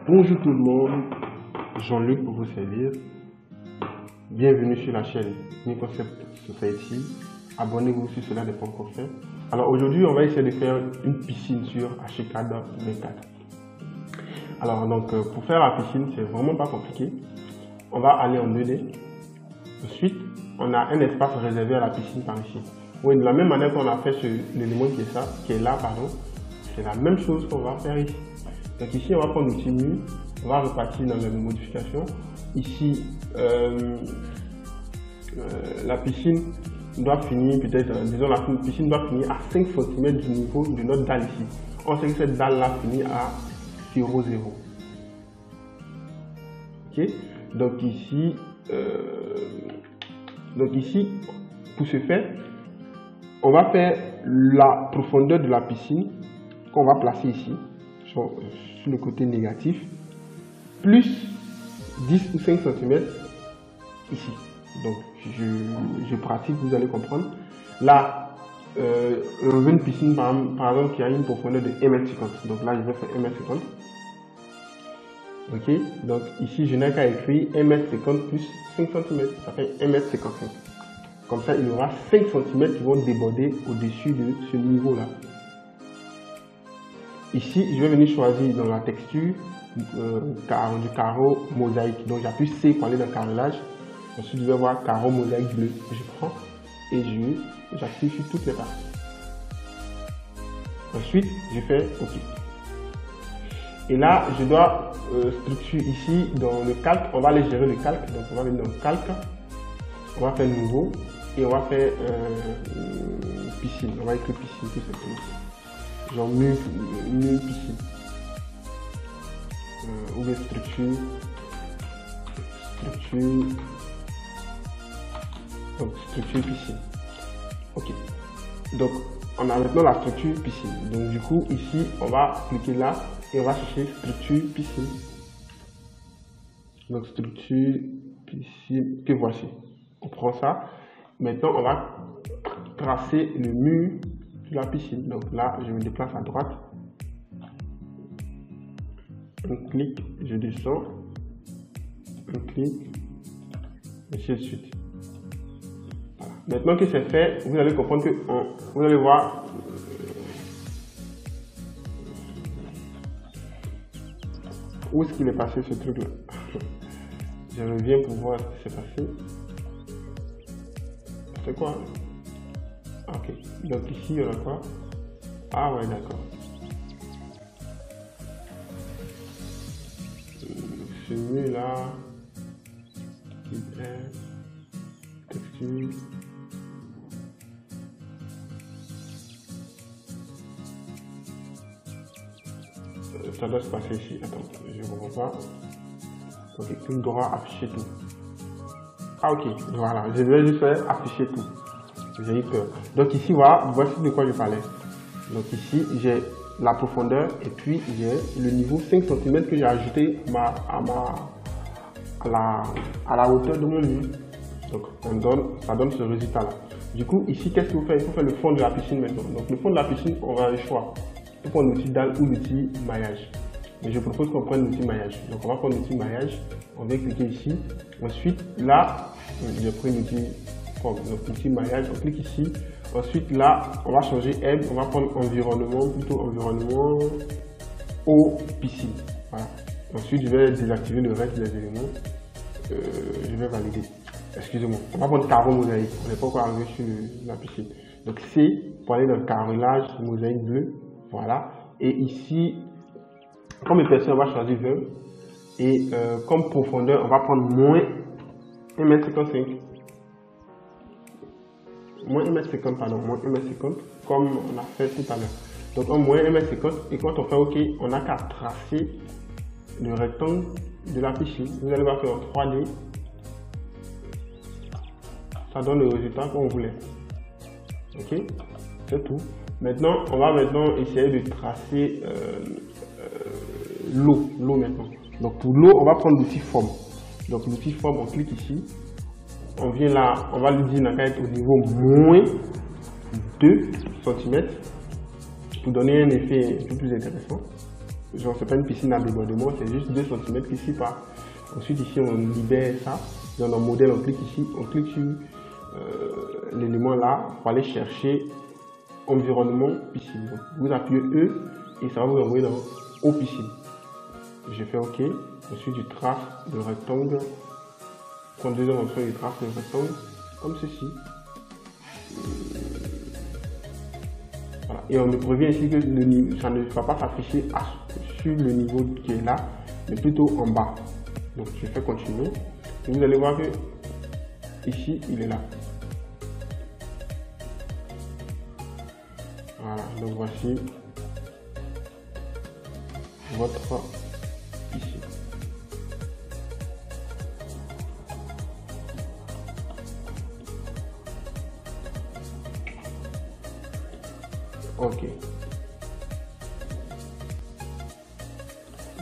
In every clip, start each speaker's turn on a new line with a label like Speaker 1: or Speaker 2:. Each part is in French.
Speaker 1: Bonjour tout le monde, Jean-Luc pour vous servir. Bienvenue sur la chaîne New Concept Society. Abonnez-vous si cela n'est pas encore fait. Alors aujourd'hui, on va essayer de faire une piscine sur Archicad 24. Alors donc pour faire la piscine, c'est vraiment pas compliqué. On va aller en 2D. Ensuite, on a un espace réservé à la piscine par ici. Oui, de la même manière qu'on a fait sur l'élément qui est là, c'est la même chose qu'on va faire ici. Donc ici, on va prendre l'outil mur, on va repartir dans les modifications. Ici, la piscine doit finir, peut-être, disons la piscine doit finir à 5 cm du niveau de notre dalle ici. On sait que cette dalle-là finit à 0,0. Ok? Donc ici, pour ce faire, on va faire la profondeur de la piscine qu'on va placer ici, sur le côté négatif, plus 10 ou 5 cm ici. Donc je pratique, vous allez comprendre. Là, on veut une piscine par exemple qui a une profondeur de 1,50 m. Donc là, je vais faire 1,50 m. Ok, donc ici je n'ai qu'à écrire 1,50 m plus 5 cm, ça fait 1,55 m. Comme ça, il y aura 5 cm qui vont déborder au-dessus de ce niveau-là. Ici, je vais venir choisir dans la texture du carreau mosaïque. Donc j'appuie C pour aller dans le carrelage. Ensuite, je vais voir carreau mosaïque bleu. Je prends et j'active sur toutes les parties. Ensuite, je fais OK. Et là, je dois structurer ici dans le calque. On va aller gérer le calque. Donc on va venir dans le calque. On va faire nouveau et on va faire piscine. On va écrire piscine tout simplement. Genre mur piscine. Ou bien structure. Donc structure piscine. Ok. Donc on a maintenant la structure piscine. Donc du coup ici on va cliquer là et on va chercher structure piscine. Donc structure piscine que voici. On prend ça. Maintenant on va tracer le mur de la piscine. Donc là je me déplace à droite. On clique, je descends. On clique, et ainsi de suite. Voilà. Maintenant que c'est fait, vous allez comprendre que vous allez voir où est-ce qu'il est passé ce truc là. Je reviens pour voir ce qui s'est passé. C'est quoi? Ok, donc ici il y aura quoi? Ah ouais, d'accord. Ce mur là, texture. Ça doit se passer ici. Attends, je ne comprends pas. Ok, il doit afficher tout. Ah ok, voilà, je vais juste faire afficher tout. J'ai eu peur. Donc ici, voilà, voici de quoi je parlais. Donc ici, j'ai la profondeur et puis j'ai le niveau 5 cm que j'ai ajouté à la hauteur de mon mur. Donc ça donne ce résultat là. Du coup ici qu'est-ce qu'il faut faire? Il faut faire le fond de la piscine maintenant. Donc le fond de la piscine, on va avoir le choix. Il faut prendre l'outil dalle ou l'outil maillage. Mais je propose qu'on prenne l'outil maillage. Donc on va prendre l'outil maillage, on va cliquer ici. Ensuite là, j'ai pris l'outil forme. Donc l'outil maillage, on clique ici. Ensuite là, on va changer aide, on va prendre environnement, plutôt environnement eau piscine. Voilà. Ensuite je vais désactiver le reste des éléments. Je vais valider. Excusez-moi. On va prendre carreau mosaïque. On n'est pas encore arrivé sur la piscine. Donc C pour aller dans le carrelage mosaïque bleu. Voilà. Et ici, comme épaisseur, on va choisir 20. Et comme profondeur, on va prendre moins 1,55 m. Moins 1,50 m, pardon, moins 1,50 m, comme on a fait tout à l'heure. Donc en moins 1,50 m, et quand on fait OK, on n'a qu'à tracer le rectangle de la piscine. Vous allez voir faire en 3D. Ça donne le résultat qu'on voulait. Ok, c'est tout. Maintenant, on va essayer de tracer l'eau maintenant. Donc pour l'eau, on va prendre l'outil forme. Donc l'outil forme, on clique ici. On vient là, on va lui dire qu'on va être au niveau moins 2 cm pour donner un effet un peu plus intéressant. genre c'est pas une piscine à débordement, c'est juste 2 cm qui séparent. Ensuite ici on libère ça, dans notre modèle on clique ici, on clique sur l'élément là pour aller chercher environnement piscine. Donc, vous appuyez E et ça va vous envoyer dans eau piscine. Je fais OK. Ensuite je trace le rectangle. Prends deuxième option, je trace le rectangle comme ceci. Voilà. Et on me prévient ici que ça ne va pas s'afficher sur le niveau qui est là, mais plutôt en bas. Donc je fais continuer. Et vous allez voir que ici il est là. Voilà, donc voici votre piscine. Ok.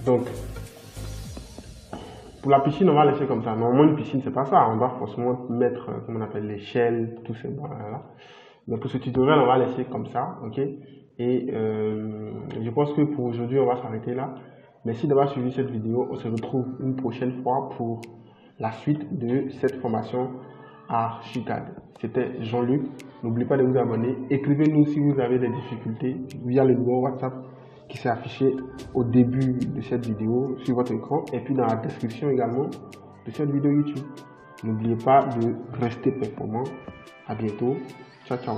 Speaker 1: Donc, pour la piscine, on va laisser comme ça. Normalement, une piscine, c'est pas ça. On va forcément mettre, comment on appelle, l'échelle, tous ces là. Mais pour ce tutoriel, on va laisser comme ça, ok. Et je pense que pour aujourd'hui, on va s'arrêter là. Merci d'avoir suivi cette vidéo. On se retrouve une prochaine fois pour la suite de cette formation Archicad. C'était Jean-Luc. N'oubliez pas de vous abonner. Écrivez-nous si vous avez des difficultés via le numéro WhatsApp qui s'est affiché au début de cette vidéo sur votre écran et puis dans la description également de cette vidéo YouTube. N'oubliez pas de rester performant. À bientôt. Ciao, ciao.